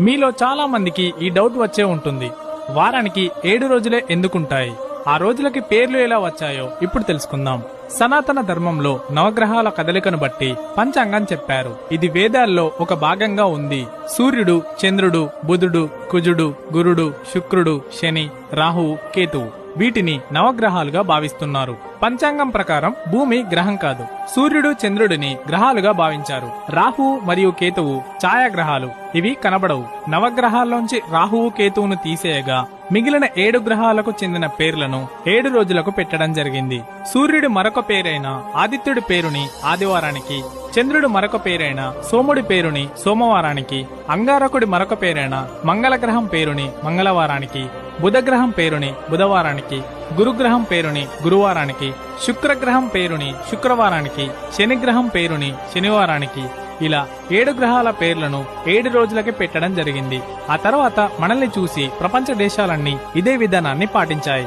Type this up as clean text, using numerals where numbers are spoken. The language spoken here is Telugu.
మీలో చాలా మందికి ఈ డౌట్ వచ్చే ఉంటుంది, వారానికి 7 రోజులే ఎందుకుంటాయి, ఆ రోజులకి పేర్లు ఎలా వచ్చాయో ఇప్పుడు తెలుసుకుందాం. సనాతన ధర్మంలో నవగ్రహాల కదలికను బట్టి పంచాంగం చెప్పారు. ఇది వేదాల్లో ఒక భాగంగా ఉంది. సూర్యుడు, చంద్రుడు, బుధుడు, కుజుడు, గురుడు, శుక్రుడు, శని, రాహువు, కేతువు వీటిని నవగ్రహాలుగా భావిస్తున్నారు. పంచాంగం ప్రకారం భూమి గ్రహం కాదు, సూర్యుడు, చంద్రుడిని గ్రహాలుగా భావించారు. రాహువు మరియు కేతువు ఛాయాగ్రహాలు, ఇవి కనబడవు. నవగ్రహాల్లోంచి రాహువు, కేతువును తీసేయగా మిగిలిన 7 గ్రహాలకు చెందిన పేర్లను 7 రోజులకు పెట్టడం జరిగింది. సూర్యుడి మరొక పేరైన ఆదిత్యుడి పేరుని ఆదివారానికి, చంద్రుడి మరొక పేరైన సోముడి పేరుని సోమవారానికి, అంగారకుడి మరొక పేరైన మంగళగ్రహం పేరుని మంగళవారానికి, బుధగ్రహం పేరుని బుధవారానికి, గురుగ్రహం పేరుని గురువారానికి, శుక్రగ్రహం పేరుని శుక్రవారానికి, శనిగ్రహం పేరుని శనివారానికి, ఇలా 7 గ్రహాల పేర్లను 7 రోజులకి పెట్టడం జరిగింది. ఆ తర్వాత మనల్ని చూసి ప్రపంచ దేశాలన్నీ ఇదే విధానాన్ని పాటించాయి.